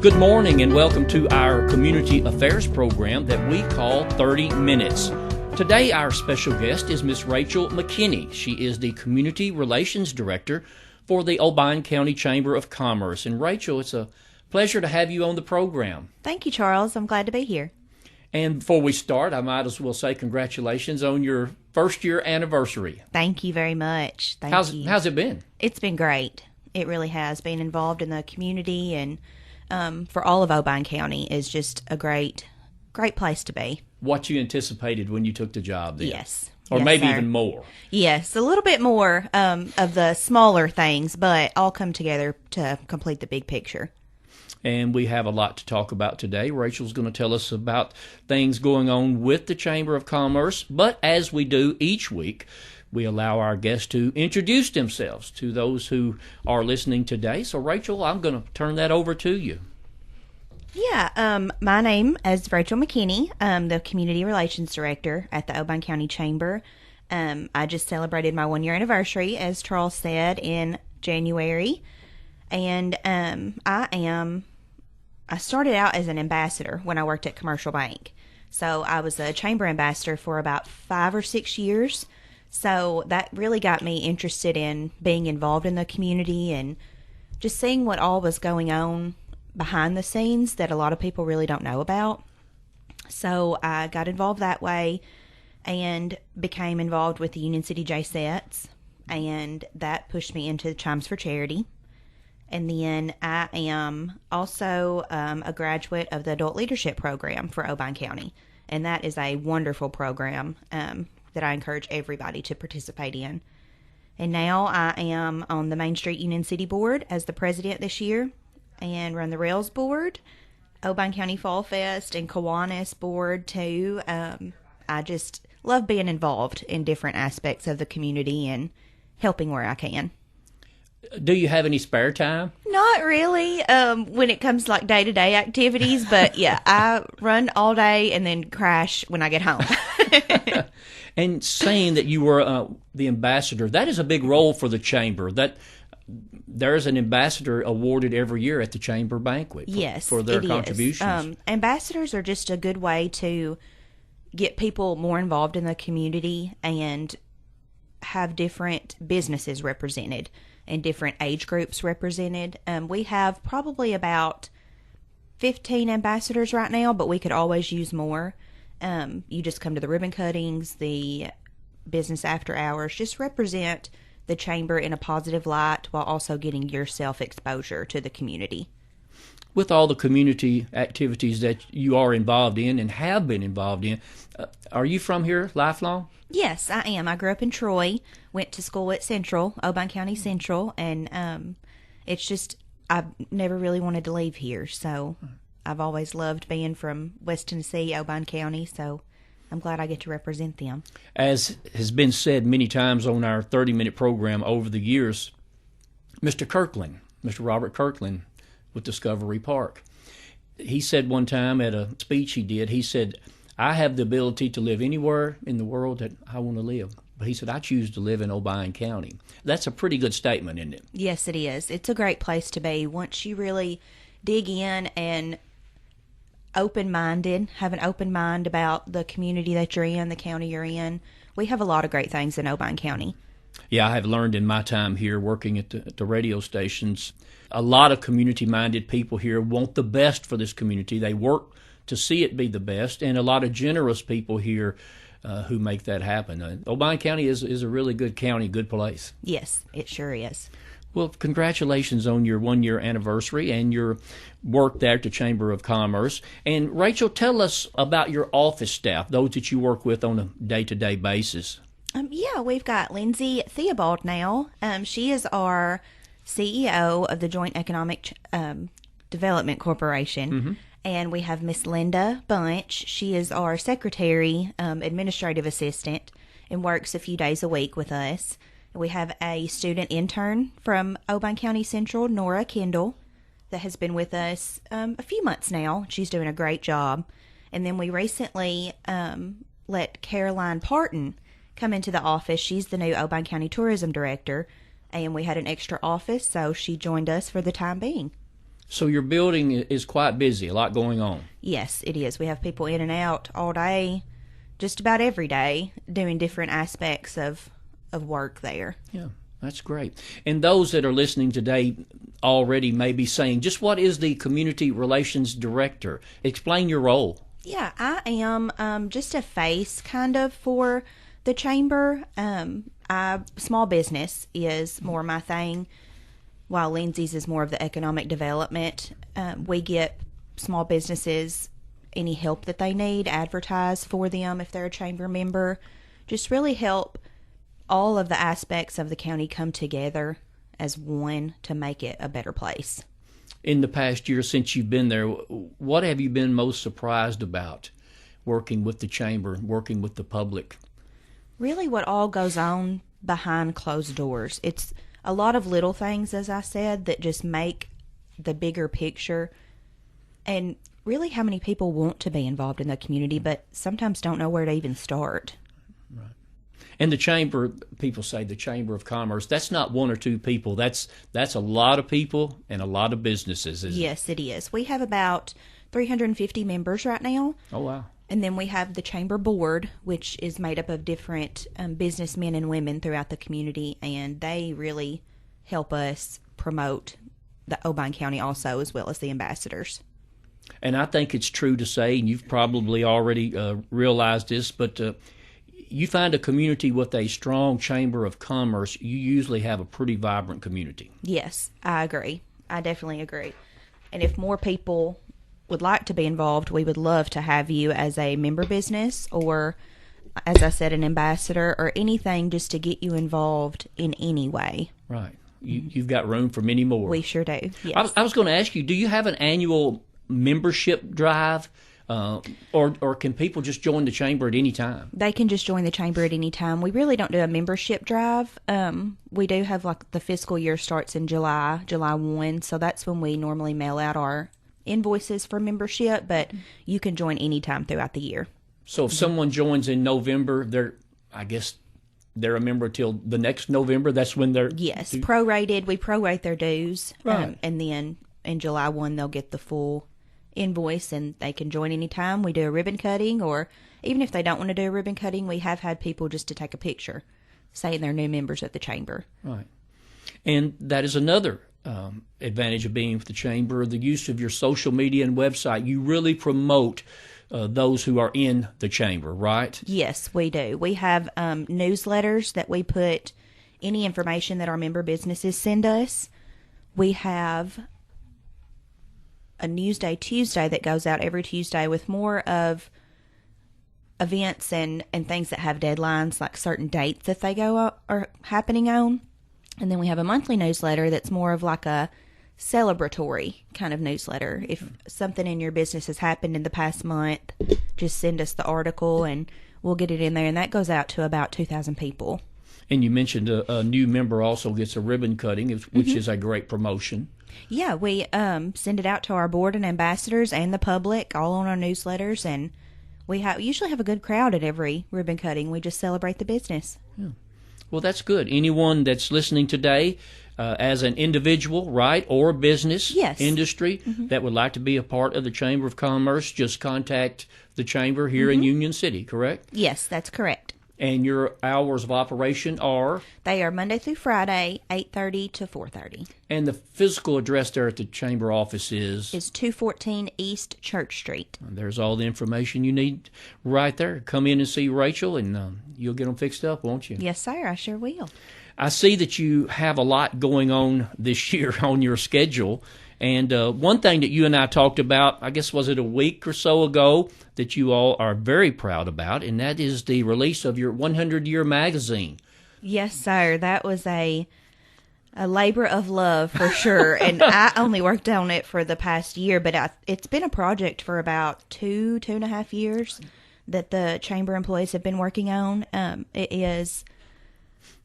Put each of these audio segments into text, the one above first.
Good morning and welcome to our community affairs program that we call 30 Minutes. Today our special guest is Miss Rachael McKinney. She is the Community Relations Director for the Obion County Chamber of Commerce. And Rachael, it's a pleasure to have you on the program. Thank you, Charles. I'm glad to be here. And before we start, I might as well say congratulations on your first year anniversary. Thank you very much. How's it been? It's been great. It really has. Being involved in the community and for all of Obion County is just a great place to be. What you anticipated when you took the job then? Yes. Or yes, maybe sir. even more. Yes, a little bit more of the smaller things, but all come together to complete the big picture. And we have a lot to talk about today. Rachel's going to tell us about things going on with the Chamber of Commerce. But as we do each week, we allow our guests to introduce themselves to those who are listening today. So, Rachael, I'm going to turn that over to you. Yeah, my name is Rachael McKinney. I'm the Community Relations Director at the Obion County Chamber. I just celebrated my 1-year anniversary, as Charles said, in January. And I started out as an ambassador when I worked at Commercial Bank. So I was a chamber ambassador for about 5 or 6 years. So that really got me interested in being involved in the community and just seeing what all was going on behind the scenes that a lot of people really don't know about. So I got involved that way and became involved with the Union City J-Sets, and that pushed me into Chimes for Charity. And then I am also a graduate of the Adult Leadership Program for Obion County, and that is a wonderful program that I encourage everybody to participate in. And now I am on the Main Street Union City Board as the president this year, and run the Rails Board, Obion County Fall Fest, and Kiwanis Board too. I just love being involved in different aspects of the community and helping where I can. Do you have any spare time? Not really when it comes to like day-to-day activities, but yeah, I run all day and then crash when I get home. And saying that you were the ambassador, that is a big role for the chamber. That there's an ambassador awarded every year at the chamber banquet for their contributions. Ambassadors are just a good way to get people more involved in the community and have different businesses represented and different age groups represented. We have probably about 15 ambassadors right now, but we could always use more. You just come to the ribbon cuttings, the business after hours, just represent the chamber in a positive light while also getting yourself exposure to the community. With all the community activities that you are involved in and have been involved in, are you from here lifelong? Yes, I am. I grew up in Troy, went to school at Central, Obion County Central, and it's just I've never really wanted to leave here, so I've always loved being from West Tennessee, Obion County, so I'm glad I get to represent them. As has been said many times on our 30-minute program over the years, Mr. Robert Kirkland with Discovery Park, he said one time at a speech he said, I have the ability to live anywhere in the world that I want to live. But he said, I choose to live in Obion County. That's a pretty good statement, isn't it? Yes, it is. It's a great place to be. Once you really dig in and open-minded, have an open mind about the community that you're in, the county you're in. We have a lot of great things in Obion County. Yeah, I have learned in my time here working at the radio stations, a lot of community-minded people here want the best for this community. They work to see it be the best, and a lot of generous people here who make that happen. Obion County is a really good county, good place. Yes, it sure is. Well, congratulations on your 1-year anniversary and your work there at the Chamber of Commerce. And Rachael, tell us about your office staff, those that you work with on a day-to-day basis. Yeah, we've got Lindsay Theobald now. She is our CEO of the Joint Economic Development Corporation. Mm-hmm. And we have Miss Linda Bunch. She is our secretary, administrative assistant, and works a few days a week with us. We have a student intern from Obion County Central, Nora Kendall, that has been with us a few months now. She's doing a great job. And then we recently let Caroline Parton come into the office. She's the new Obion County Tourism Director, and we had an extra office, so she joined us for the time being. So your building is quite busy, a lot going on. Yes, it is. We have people in and out all day, just about every day, doing different aspects of work there. Yeah, that's great. And those that are listening today already may be saying, just what is the Community Relations Director? Explain your role. Yeah, I am just a face kind of for the chamber. Small business is more my thing, while Lindsay's is more of the economic development. We get small businesses any help that they need, advertise for them if they're a chamber member, just really help all of the aspects of the county come together as one to make it a better place. In the past year since you've been there, what have you been most surprised about working with the chamber, working with the public? Really what all goes on behind closed doors. It's a lot of little things, as I said, that just make the bigger picture, and really how many people want to be involved in the community but sometimes don't know where to even start. Right. And the chamber, people say the Chamber of Commerce, that's not one or two people. That's a lot of people and a lot of businesses, isn't it? Yes, it is. We have about 350 members right now. Oh, wow. And then we have the chamber board, which is made up of different businessmen and women throughout the community, and they really help us promote the Obion County also, as well as the ambassadors. And I think it's true to say, and you've probably already realized this, but you find a community with a strong Chamber of Commerce, you usually have a pretty vibrant community. Yes, I agree. I definitely agree. And if more people would like to be involved, we would love to have you as a member business or, as I said, an ambassador or anything just to get you involved in any way. Right. You've got room for many more. We sure do, yes. I was going to ask you, do you have an annual membership drive? Or can people just join the chamber at any time? They can just join the chamber at any time. We really don't do a membership drive. We do have, like, the fiscal year starts in July 1, so that's when we normally mail out our invoices for membership, but you can join any time throughout the year. So if someone joins in November, they're a member till the next November? That's when they're... Yes, prorated. We prorate their dues. Right. And then in July 1, they'll get the full invoice and they can join anytime. We do a ribbon cutting, or even if they don't want to do a ribbon cutting, we have had people just to take a picture saying they're new members of the chamber. Right. And that is another advantage of being with the chamber, the use of your social media and website. You really promote those who are in the chamber, right? Yes, we do. We have newsletters that we put any information that our member businesses send us. We have a Newsday Tuesday that goes out every Tuesday with more of events and things that have deadlines, like certain dates that they are happening on. And then we have a monthly newsletter that's more of like a celebratory kind of newsletter. If something in your business has happened in the past month, just send us the article and we'll get it in there. And that goes out to about 2,000 people. And you mentioned a new member also gets a ribbon cutting, which is a great promotion. Yeah, we send it out to our board and ambassadors and the public, all on our newsletters, and we usually have a good crowd at every ribbon cutting. We just celebrate the business. Yeah. Well, that's good. Anyone that's listening today, as an individual, right, or business, industry, that would like to be a part of the Chamber of Commerce, just contact the chamber here in Union City, correct? Yes, that's correct. And your hours of operation are? They are Monday through Friday, 8:30 to 4:30. And the physical address there at the chamber office is? Is 214 East Church Street. There's all the information you need right there. Come in and see Rachel, and you'll get them fixed up, won't you? Yes, sir. I sure will. I see that you have a lot going on this year on your schedule. And one thing that you and I talked about, I guess, was it a week or so ago, that you all are very proud about, and that is the release of your 100-year magazine. Yes, sir. That was a labor of love for sure. And I only worked on it for the past year, but it's been a project for about 2.5 years that the chamber employees have been working on. It is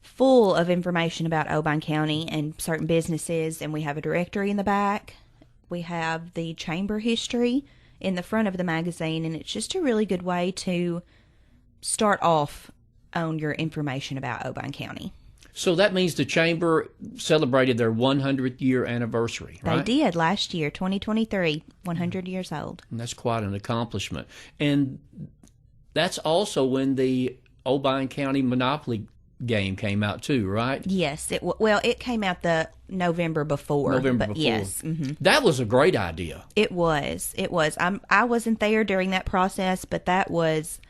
full of information about Obion County and certain businesses, and we have a directory in the back. We have the chamber history in the front of the magazine, and it's just a really good way to start off on your information about Obion County. So that means the Chamber celebrated their 100th year anniversary, right? They did last year, 2023, 100 years old. And that's quite an accomplishment. And that's also when the Obion County Monopoly game came out too, right? Yes. It came out the November before. Yes. Mm-hmm. That was a great idea. It was. I wasn't there during that process, but that was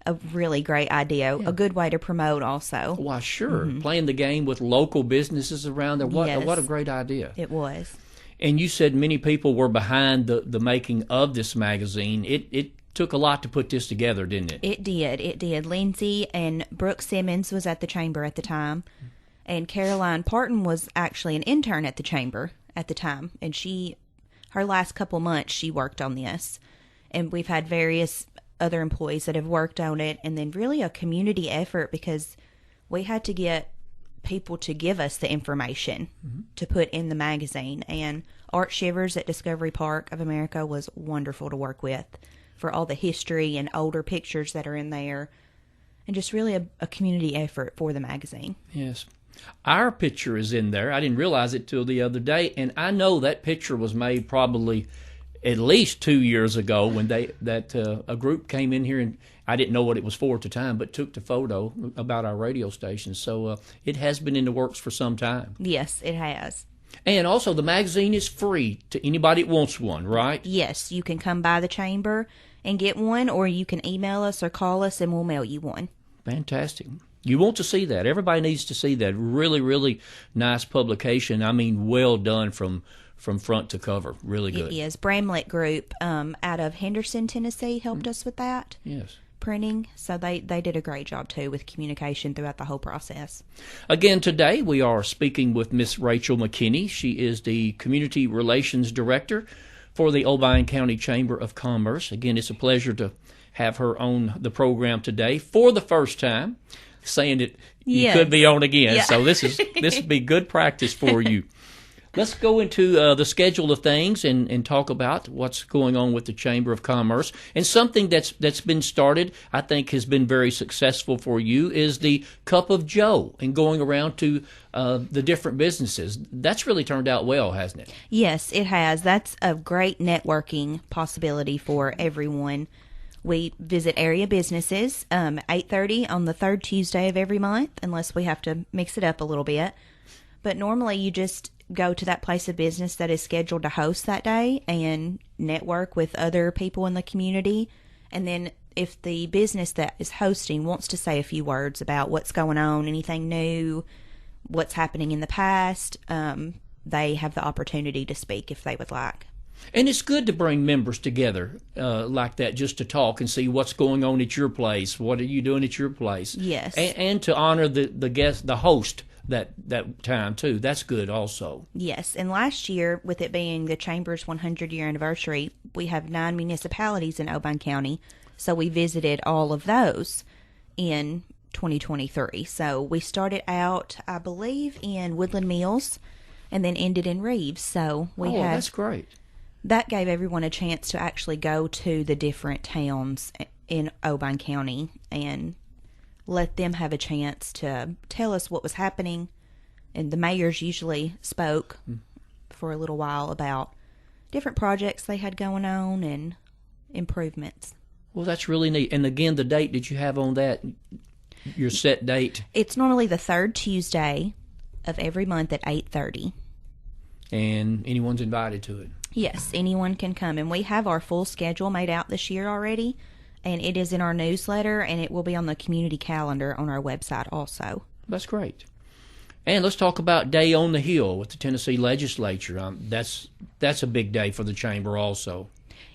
a really great idea. Yeah. A good way to promote also. Why, sure. Mm-hmm. Playing the game with local businesses around there. What a great idea. It was. And you said many people were behind the making of this magazine. It took a lot to put this together, didn't it? It did. Lindsay and Brooke Simmons was at the Chamber at the time. And Caroline Parton was actually an intern at the Chamber at the time. And her last couple months, she worked on this. And we've had various other employees that have worked on it, and then really a community effort because we had to get people to give us the information to put in the magazine. And Art Shivers at Discovery Park of America was wonderful to work with for all the history and older pictures that are in there, and just really a community effort for the magazine. Yes. Our picture is in there. I didn't realize it till the other day, and I know that picture was made probably at least 2 years ago when a group came in here, and I didn't know what it was for at the time, but took the photo about our radio station. So it has been in the works for some time. Yes, it has. And also, the magazine is free to anybody that wants one, right? Yes, you can come by the Chamber and get one, or you can email us or call us, and we'll mail you one. Fantastic. You want to see that. Everybody needs to see that. Really, really nice publication. I mean, well done from front to cover. Really good. It is. Bramlett Group out of Henderson, Tennessee helped us with that. Yes. Printing. So they did a great job, too, with communication throughout the whole process. Again, today we are speaking with Miss Rachael McKinney. She is the Community Relations Director for the Obion County Chamber of Commerce. Again, it's a pleasure to have her on the program today for the first time, saying that you could be on again. Yeah. So this would be good practice for you. Let's go into the schedule of things and talk about what's going on with the Chamber of Commerce. And something that's been started, I think, has been very successful for you is the Cup of Joe and going around to the different businesses. That's really turned out well, hasn't it? Yes, it has. That's a great networking possibility for everyone. We visit area businesses 8:30 on the third Tuesday of every month, unless we have to mix it up a little bit. But normally you just go to that place of business that is scheduled to host that day and network with other people in the community. And then if the business that is hosting wants to say a few words about what's going on, anything new, what's happening in the past, they have the opportunity to speak if they would like. And it's good to bring members together like that, just to talk and see what's going on at your place. What are you doing at your place? Yes. And to honor the guest, the host, that time too. That's good also. Yes, and last year, with it being the Chamber's 100-year anniversary, we have 9 municipalities in Obion County, so we visited all of those in 2023. So we started out, I believe, in Woodland Mills, and then ended in Reeves. So that's great. That gave everyone a chance to actually go to the different towns in Obion County and let them have a chance to tell us what was happening. And the mayors usually spoke for a little while about different projects they had going on and improvements. Well, that's really neat. And again, the date that you have on that, your set date? It's normally the third Tuesday of every month at 8:30. And anyone's invited to it? Yes, anyone can come. And we have our full schedule made out this year already. And it is in our newsletter, and it will be on the community calendar on our website also. That's great. And let's talk about Day on the Hill with the Tennessee Legislature. That's a big day for the Chamber also.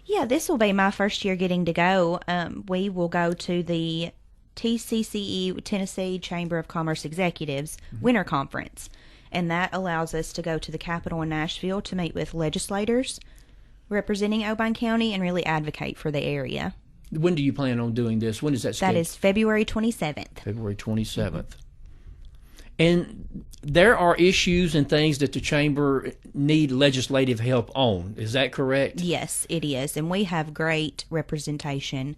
Yeah, this will be my first year getting to go. We will go to the TCCE, Tennessee Chamber of Commerce Executives, Winter Conference. And that allows us to go to the Capitol in Nashville to meet with legislators representing Obion County and really advocate for the area. When do you plan on doing this? When is that scheduled? That is February 27th. February 27th. And there are issues and things that the Chamber need legislative help on. Is that correct? Yes, it is. And we have great representation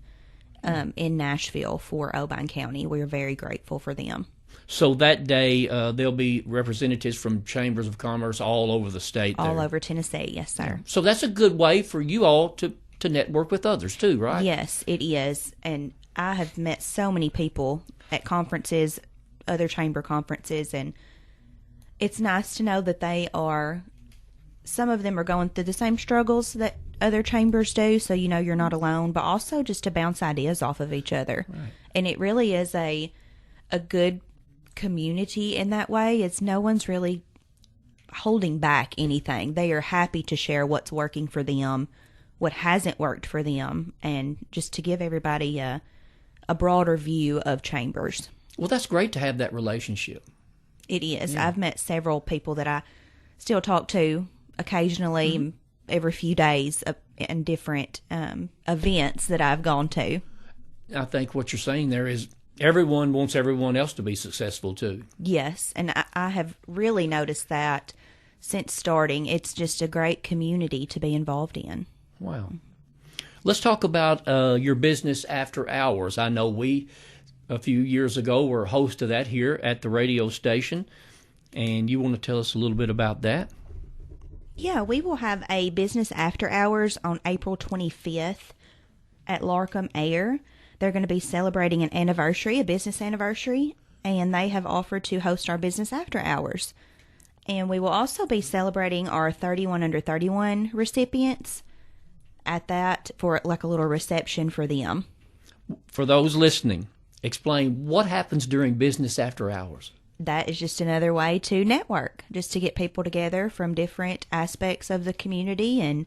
in Nashville for Obion County. We're very grateful for them. So that day, there'll be representatives from chambers of commerce all over the state. All over Tennessee, yes, sir. So that's a good way for you all to network with others too, right? Yes, it is. And I have met so many people at conferences, other chamber conferences, and it's nice to know that some of them are going through the same struggles that other chambers do, so you know you're not alone, but also just to bounce ideas off of each other. Right. And it really is a good community in that way. It's no one's really holding back anything. They are happy to share what's working for them, what hasn't worked for them, and just to give everybody a broader view of chambers. Well, that's great to have that relationship. It is. Yeah. I've met several people that I still talk to occasionally, every few days, in different events that I've gone to. I think what you're saying there is everyone wants everyone else to be successful too. Yes, and I have really noticed that since starting. It's just a great community to be involved in. Wow. Let's talk about your business after hours. I know we, a few years ago, were host of that here at the radio station, and you want to tell us a little bit about that? Yeah, we will have a business after hours on April 25th at Larkham Air. They're going to be celebrating an anniversary, a business anniversary, and they have offered to host our business after hours. And we will also be celebrating our 31 under 31 recipients at that for like a little reception for them. For those listening, explain what happens during business after hours. That is just another way to network, just to get people together from different aspects of the community, and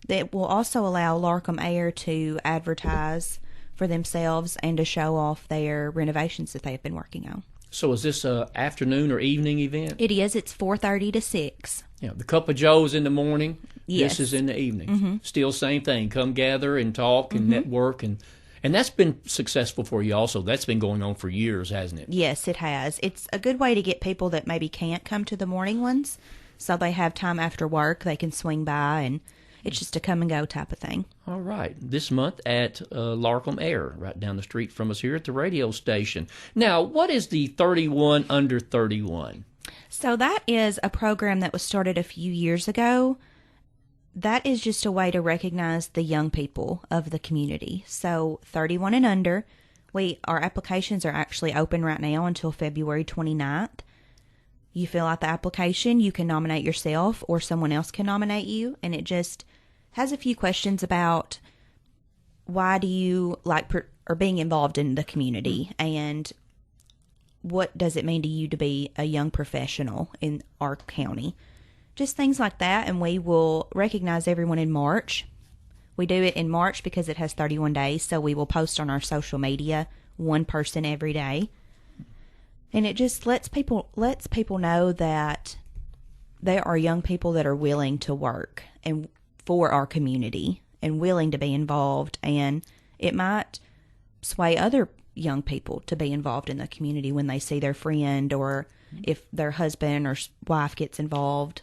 that will also allow Larkham Air to advertise for themselves and to show off their renovations that they've been working on. So is this an afternoon or evening event? It is. It's 4:30 to 6. Yeah, the Cup of Joe's in the morning. Yes. This is in the evening. Still same thing. Come gather and talk and network, and that's been successful for you also. That's been going on for years, hasn't it? Yes, it has. It's a good way to get people that maybe can't come to the morning ones, so they have time after work. They can swing by, and it's just a come and go type of thing. All right. This month at Larkham Air, right down the street from us here at the radio station. Now, what is the 31 under 31? So that is a program that was started a few years ago. That is just a way to recognize the young people of the community. So 31 and under, our applications are actually open right now until February 29th. You fill out the application, you can nominate yourself or someone else can nominate you, and it just has a few questions about why do you like or being involved in the community, and what does it mean to you to be a young professional in our county. Just things like that, and we will recognize everyone in March. We do it in March because it has 31 days, so we will post on our social media one person every day. And it just lets people know that there are young people that are willing to work and for our community and willing to be involved, and it might sway other young people to be involved in the community when they see their friend or if their husband or wife gets involved.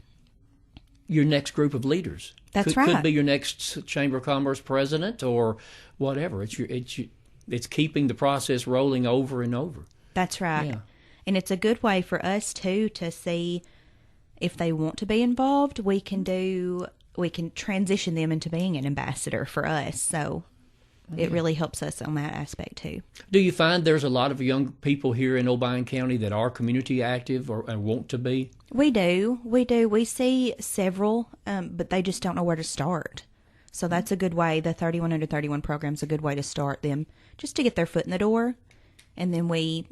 Your next group of leaders. That's right. Could be your next Chamber of Commerce president or whatever. It's keeping the process rolling over and over. That's right. Yeah. And it's a good way for us too to see if they want to be involved. We can transition them into being an ambassador for us. So it really helps us on that aspect too. Do you find there's a lot of young people here in Obion County that are community active or want to be? We do. We see several, but they just don't know where to start. So that's a good way. The 31 under 31 program is a good way to start them, just to get their foot in the door, and then we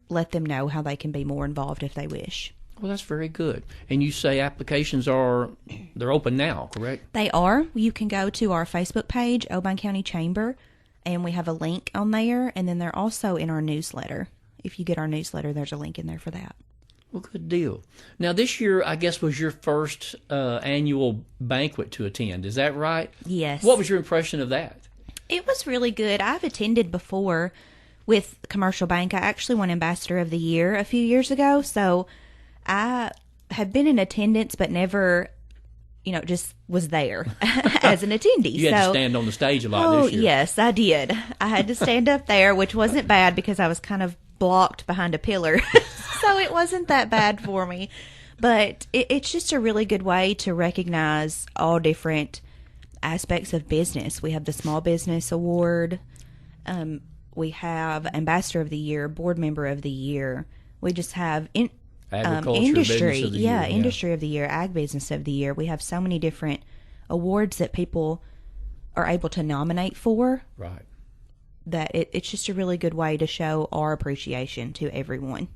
let them know how they can be more involved if they wish. Well, that's very good. And you say applications they're open now, correct? They are. You can go to our Facebook page, Obion County Chamber, and we have a link on there, and then they're also in our newsletter. If you get our newsletter, there's a link in there for that. Well, good deal. Now, this year, I guess, was your first annual banquet to attend. Is that right? Yes. What was your impression of that? It was really good. I've attended before with Commercial Bank. I actually won Ambassador of the Year a few years ago, so I have been in attendance but never, just was there as an attendee. You had to stand on the stage a lot this year. Yes, I did. I had to stand up there, which wasn't bad because I was kind of blocked behind a pillar. So it wasn't that bad for me. But it's just a really good way to recognize all different aspects of business. We have the Small Business Award. We have Ambassador of the Year, Board Member of the Year. We just have Agriculture industry, Business of the Year. Industry of the Year, Ag Business of the Year. We have so many different awards that people are able to nominate for. Right. That it's just a really good way to show our appreciation to everyone.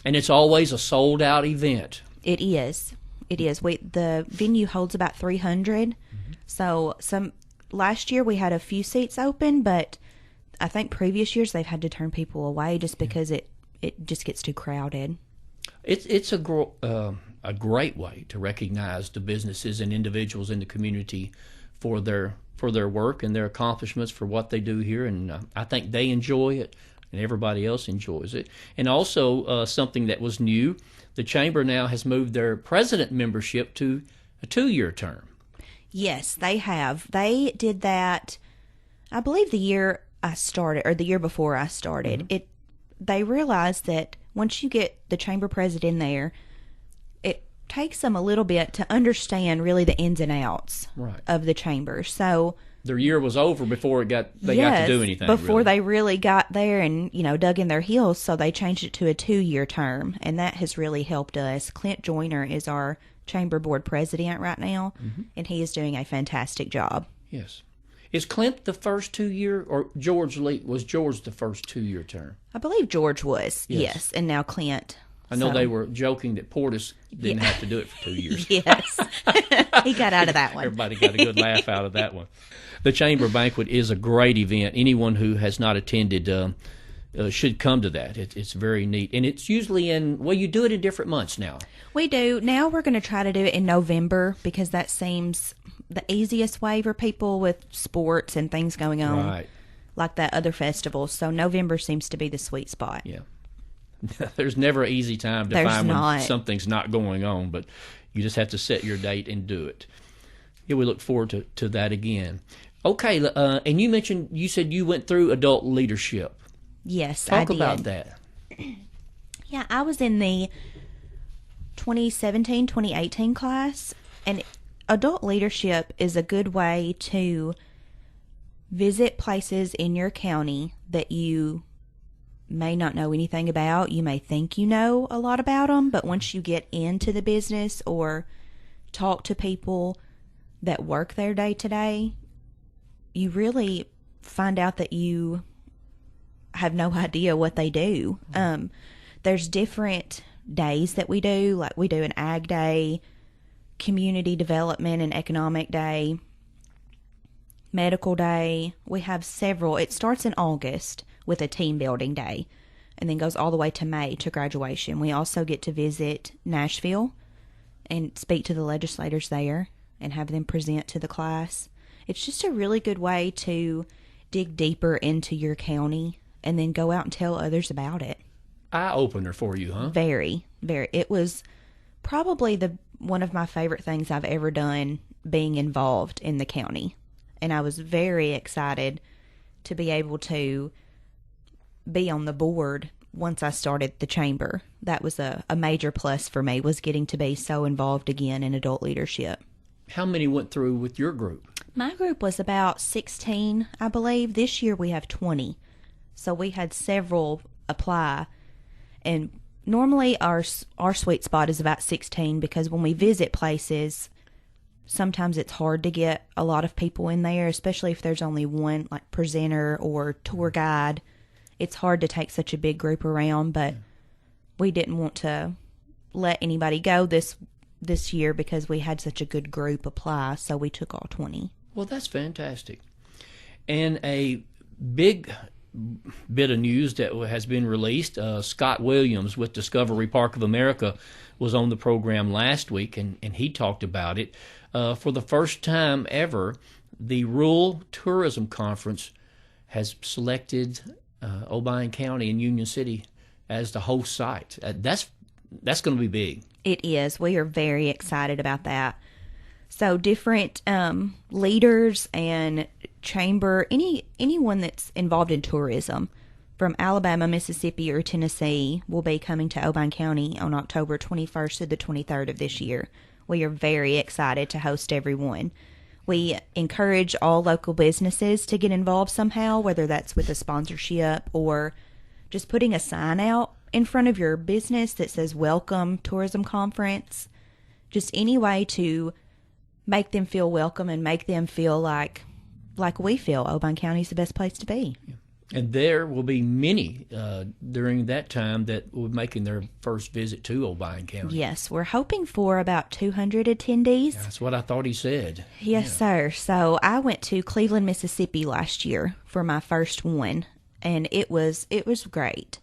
And it's always a sold-out event. It is. It is. The venue holds about 300. Mm-hmm. So last year we had a few seats open, but I think previous years they've had to turn people away just because it just gets too crowded. It's a great way to recognize the businesses and individuals in the community for their work and their accomplishments, for what they do here, and I think they enjoy it and everybody else enjoys it. And also something that was new, the Chamber now has moved their president membership to a 2-year term. Yes, they have. They did that, I believe, the year I started, or the year before I started. Mm-hmm. They realized that once you get the Chamber president in there, it takes them a little bit to understand really the ins and outs of the Chamber. So their year was over before got to do anything. Before they really got there and dug in their heels, so they changed it to a 2-year term, and that has really helped us. Clint Joyner is our Chamber Board president right now, mm-hmm. and he is doing a fantastic job. Yes. Is Clint the first 2-year, or George Lee? Was George the first 2-year term? I believe George was, yes, and now Clint. I know they were joking that Portis didn't have to do it for 2 years. Yes. He got out of that one. Everybody got a good laugh out of that one. The Chamber Banquet is a great event. Anyone who has not attended should come to that. It's very neat. And it's usually you do it in different months now. We do. Now we're going to try to do it in November because that seems the easiest way for people with sports and things going on, like that other festival. So November seems to be the sweet spot. Yeah. There's never an easy time to find when something's not going on, but you just have to set your date and do it. Yeah, we look forward to that again. Okay, and you said you went through adult leadership. Yes, I did. Talk about that. Yeah, I was in the 2017-2018 class, and adult leadership is a good way to visit places in your county that you may not know anything about. You may think you know a lot about them, but once you get into the business or talk to people that work there day to day, you really find out that you have no idea what they do. There's different days that we do, like we do an ag day, community development and economic day, medical day. We have several. It starts in August with a team building day and then goes all the way to May to graduation. We also get to visit Nashville and speak to the legislators there and have them present to the class. It's just a really good way to dig deeper into your county and then go out and tell others about it. Eye-opener for you, huh? Very, very. It was probably one of my favorite things I've ever done, being involved in the county. And I was very excited to be able to be on the board once I started the chamber. That was a major plus for me, was getting to be so involved again in adult leadership. How many went through with your group? My group was about 16, I believe. This year we have 20. So we had several apply. And normally our sweet spot is about 16 because when we visit places, sometimes it's hard to get a lot of people in there, especially if there's only one like presenter or tour guide. It's hard to take such a big group around, but we didn't want to let anybody go this year because we had such a good group apply, so we took all 20. Well, that's fantastic. And a big bit of news that has been released, Scott Williams with Discovery Park of America was on the program last week, and he talked about it. For the first time ever, the Rural Tourism Conference has selected Obion County and Union City as the host site. That's going to be big. It is. We are very excited about that. So different leaders and chamber, anyone that's involved in tourism from Alabama, Mississippi, or Tennessee will be coming to Obion County on October 21st to the 23rd of this year. We are very excited to host everyone. We encourage all local businesses to get involved somehow, whether that's with a sponsorship or just putting a sign out in front of your business that says "Welcome Tourism Conference." Just any way to make them feel welcome and make them feel like we feel Obion County is the best place to be. Yeah. And there will be many during that time that will be making their first visit to Obion County. Yes, we're hoping for about 200 attendees. That's what I thought he said. Yes, sir. So I went to Cleveland, Mississippi last year for my first one, and it was great.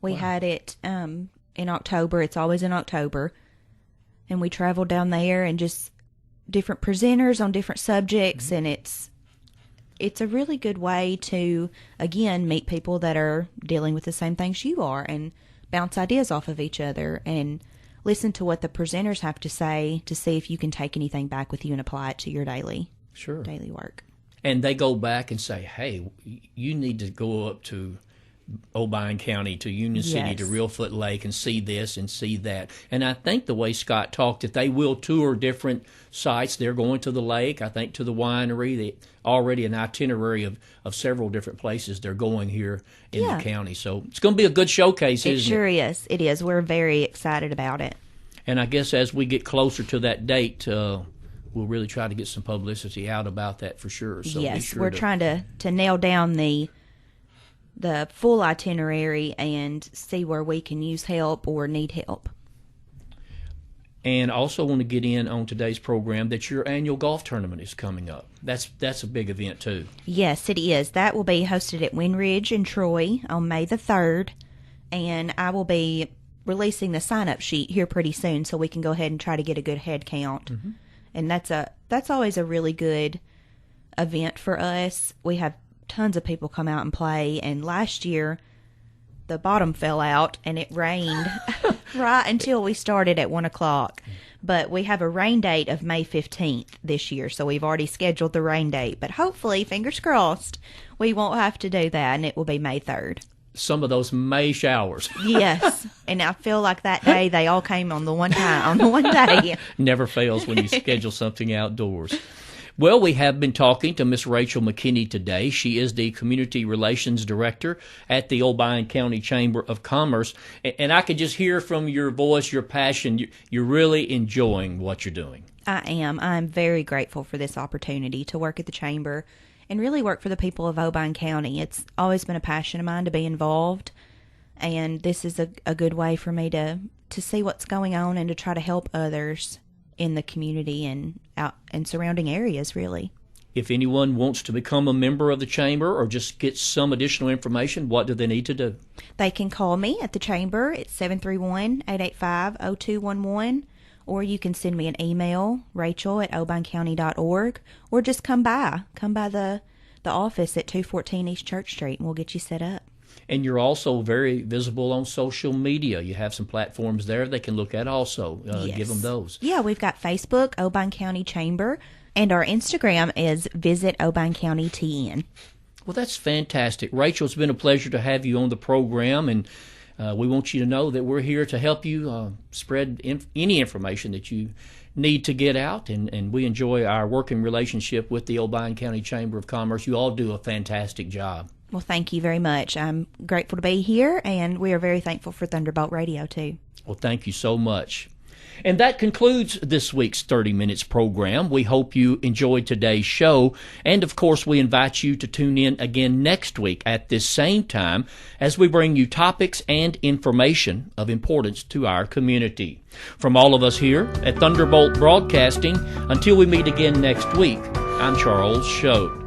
We had it in October. It's always in October. And we traveled down there and just different presenters on different subjects, and it's a really good way to, again, meet people that are dealing with the same things you are and bounce ideas off of each other and listen to what the presenters have to say to see if you can take anything back with you and apply it to your daily work. And they go back and say, hey, you need to go up to Obion County, to Union City, to Reelfoot Lake, and see this and see that. And I think the way Scott talked, that they will tour different sites. They're going to the lake, I think to the winery. They already an itinerary of several different places they're going here in the county. So it's going to be a good showcase, isn't it? It sure is. It is. We're very excited about it. And I guess as we get closer to that date, we'll really try to get some publicity out about that for sure. So yes, we're trying to nail down the full itinerary and see where we can use help or need help. And also want to get in on today's program that your annual golf tournament is coming up. That's a big event too. Yes, it is. That will be hosted at Windridge in Troy on May the 3rd, and I will be releasing the sign-up sheet here pretty soon so we can go ahead and try to get a good head count. Mm-hmm. And that's always a really good event for us. We have tons of people come out and play, and last year the bottom fell out and it rained right until we started at 1 o'clock. But we have a rain date of May 15th this year, so we've already scheduled the rain date. But hopefully, fingers crossed, we won't have to do that, and it will be May 3rd. Some of those May showers. Yes, and I feel like that day they all came on the one day. Never fails when you schedule something outdoors. Well, we have been talking to Miss Rachael McKinney today. She is the Community Relations Director at the Obion County Chamber of Commerce. And I could just hear from your voice, your passion. You're really enjoying what you're doing. I am. I'm very grateful for this opportunity to work at the Chamber and really work for the people of Obion County. It's always been a passion of mine to be involved. And this is a good way for me to see what's going on and to try to help others in the community and out and surrounding areas, really. If anyone wants to become a member of the Chamber or just get some additional information, what do they need to do? They can call me at the Chamber at 731-885-0211, or you can send me an email, rachel@obioncounty.org, or just come by the office at 214 East Church Street, and we'll get you set up. And you're also very visible on social media. You have some platforms there they can look at also. Yes. Give them those. Yeah, we've got Facebook, Obion County Chamber, and our Instagram is Visit Obion County TN. Well, that's fantastic. Rachael, it's been a pleasure to have you on the program, and we want you to know that we're here to help you spread any information that you need to get out, and we enjoy our working relationship with the Obion County Chamber of Commerce. You all do a fantastic job. Well, thank you very much. I'm grateful to be here, and we are very thankful for Thunderbolt Radio, too. Well, thank you so much. And that concludes this week's 30 Minutes program. We hope you enjoyed today's show. And, of course, we invite you to tune in again next week at this same time as we bring you topics and information of importance to our community. From all of us here at Thunderbolt Broadcasting, until we meet again next week, I'm Charles Choate.